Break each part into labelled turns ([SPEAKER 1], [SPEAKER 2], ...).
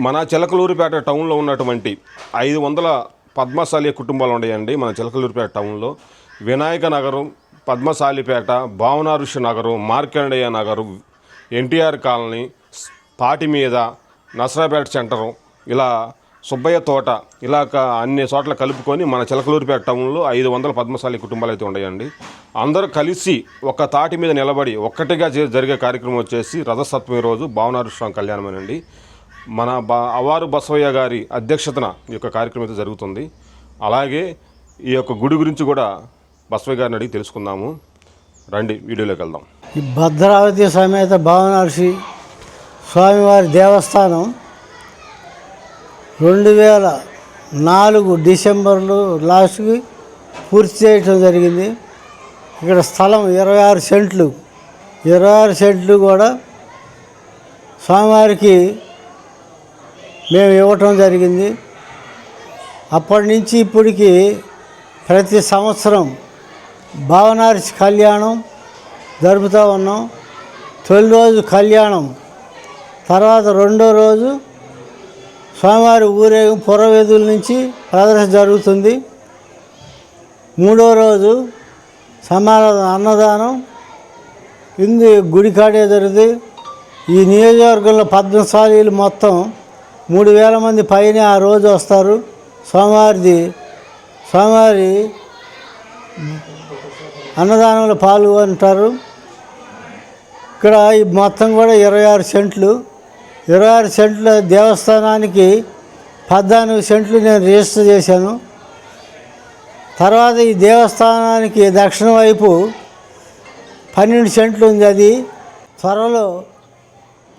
[SPEAKER 1] మన చిలకలూరిపేట టౌన్లో ఉన్నటువంటి 500 పద్మశాలి కుటుంబాలు ఉన్నాయండి. మన చిలకలూరిపేట టౌన్లో వినాయక నగరం, పద్మశాలిపేట, భావన ఋషి నగరం, మార్కండేయ నగరం, ఎన్టీఆర్ కాలనీ, పాటి మీద, నసరాపేట సెంటరు, ఇలా సుబ్బయ్య తోట, ఇలా అన్ని చోట్ల కలుపుకొని మన చిలకలూరిపేట టౌన్లో 500 పద్మశాలి కుటుంబాలు అయితే ఉన్నాయండి. అందరూ కలిసి ఒక తాటి మీద నిలబడి ఒక్కటిగా జరిగే కార్యక్రమం వచ్చేసి రథసప్తమి రోజు భావన ఋషి కళ్యాణమేనండి. మన అవారు బసవయ్య గారి అధ్యక్షతన ఈ యొక్క కార్యక్రమం అయితే జరుగుతుంది. అలాగే ఈ యొక్క గుడి గురించి కూడా బసవయ్య గారిని అడిగి తెలుసుకుందాము. రండి వీడియోలోకి వెళ్దాం.
[SPEAKER 2] ఈ భద్రావతి సమేత భావన ఋషి స్వామివారి దేవస్థానం 2004 డిసెంబర్లో లాస్ట్కి పూర్తి చేయటం జరిగింది. ఇక్కడ స్థలం 26 సెంట్లు, 26 సెంట్లు కూడా స్వామివారికి మేము ఇవ్వటం జరిగింది. అప్పటి నుంచి ఇప్పటికి ప్రతి సంవత్సరం భావనార్సి కళ్యాణం జరుపుతూ ఉన్నాం. తొలి రోజు కళ్యాణం, తర్వాత రెండో రోజు స్వామివారి ఊరేగింపు పురవేదుల నుంచి ప్రదర్శన జరుగుతుంది. మూడో రోజు సమారాధన అన్నదానం ఇందు గుడికాడే జరుగుతుంది. ఈ నియోజకవర్గంలో పద్మశాలీలు మొత్తం 3000 మంది పైన ఆ రోజు వస్తారు. స్వామివారి అన్నదానంలో పాల్గొంటారు. ఇక్కడ ఈ మొత్తం కూడా 26 సెంట్లు, 26 సెంట్ల దేవస్థానానికి 14 సెంట్లు నేను రిజిస్టర్ చేశాను. తర్వాత ఈ దేవస్థానానికి దక్షిణ వైపు 12 సెంట్లు ఉంది. అది త్వరలో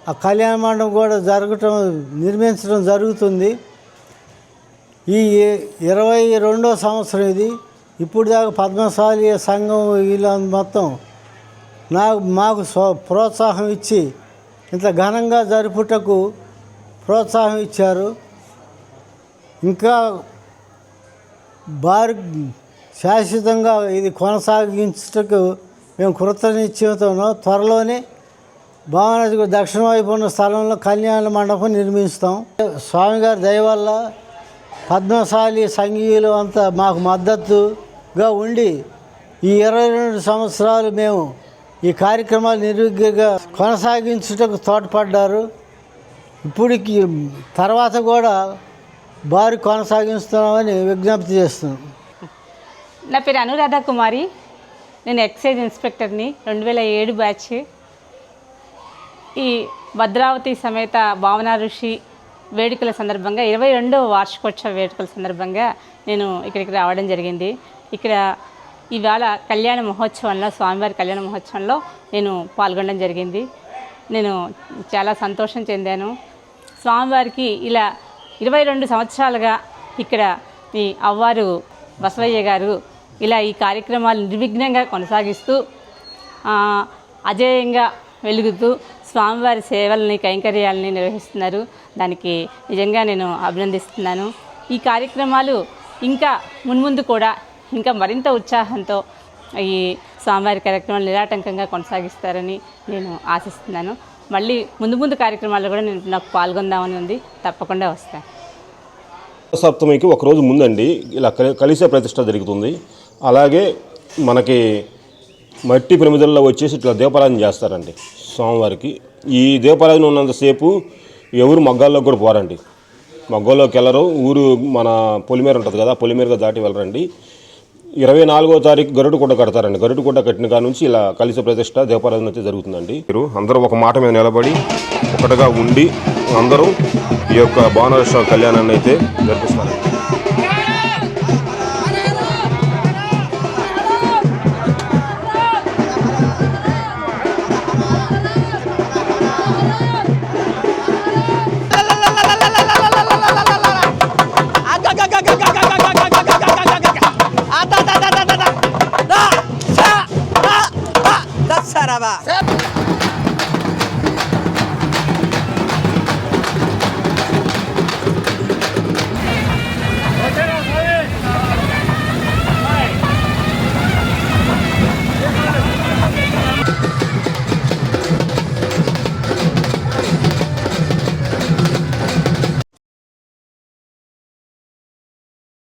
[SPEAKER 2] ఆ కళ్యాణ మండపం కూడా నిర్మించడం జరుగుతుంది. ఈ 22వ సంవత్సరం ఇది. ఇప్పుడు దాకా పద్మశాలి సంఘం వీళ్ళ మొత్తం మాకు ప్రోత్సాహం ఇచ్చి ఇంత ఘనంగా జరుపుటకు ప్రోత్సాహం ఇచ్చారు. ఇంకా శాశ్వతంగా ఇది కొనసాగించుటకు మేము కృతనిశ్చయంతో త్వరలోనే భావన దక్షిణ వైపు ఉన్న స్థలంలో కళ్యాణ మండపం నిర్మిస్తాం. స్వామిగారి దయ వల్ల పద్మశాలి సంఘీయులు అంతా మాకు మద్దతుగా ఉండి ఈ 22 సంవత్సరాలు మేము ఈ కార్యక్రమాలు నిర్విఘ్నంగా కొనసాగించుటకు తోడ్పడ్డారు. ఇప్పటికి తర్వాత కూడా భారీ కొనసాగిస్తున్నామని విజ్ఞప్తి చేస్తున్నాం.
[SPEAKER 3] నా పేరు అనురాధ కుమారి, నేను ఎక్సైజ్ ఇన్స్పెక్టర్ని, 2007 బ్యాచ్. ఈ భద్రావతి సమేత భావన ఋషి వేడుకల సందర్భంగా 22వ వార్షికోత్సవ వేడుకల సందర్భంగా నేను ఇక్కడికి రావడం జరిగింది. ఇక్కడ ఇవాళ కళ్యాణ మహోత్సవంలో, స్వామివారి కళ్యాణ మహోత్సవంలో నేను పాల్గొనడం జరిగింది. నేను చాలా సంతోషం చెందాను. స్వామివారికి ఇలా 22 సంవత్సరాలుగా ఇక్కడ ఈ అవ్వారు బసవయ్య గారు ఇలా ఈ కార్యక్రమాలు నిర్విఘ్నంగా కొనసాగిస్తూ అజేయంగా వెలుగుతూ స్వామివారి సేవలని, కైంకర్యాలని నిర్వహిస్తున్నారు. దానికి నిజంగా నేను అభినందిస్తున్నాను. ఈ కార్యక్రమాలు ఇంకా మున్ముందు కూడా ఇంకా మరింత ఉత్సాహంతో ఈ స్వామివారి కార్యక్రమాలు నిరాటంకంగా కొనసాగిస్తారని నేను ఆశిస్తున్నాను. మళ్ళీ ముందు కార్యక్రమాల్లో కూడా నాకు పాల్గొందామని ఉంది. తప్పకుండా వస్తాను.
[SPEAKER 1] సప్తమికి ఒకరోజు ముందండి ఇలా కలిసే ప్రతిష్ట జరుగుతుంది. అలాగే మనకి మట్టి ప్రమిదల్లో వచ్చేసి ఇట్లా దీపారాధన చేస్తారండి స్వామివారికి. ఈ దీపారాధన ఉన్నంతసేపు ఎవరు మగ్గాల్లోకి కూడా పోరండి. మగ్గాల్లోకి వెళ్ళరు. ఊరు మన పొలిమేర ఉంటుంది కదా, పొలిమేరగా దాటి వెళ్ళరండి. 24వ తారీఖు గరుడు గుడ్డ కడతారండి. గరుడు గుడ్డ కట్టిన కాడ నుంచి ఇలా కలిసి ప్రతిష్ట దీపారాధన అయితే జరుగుతుందండి. మీరు అందరూ ఒక మాట మీద నిలబడి ఒకటిగా ఉండి అందరూ ఈ యొక్క భావన ఋషి కళ్యాణాన్ని అయితే జరిపిస్తారు.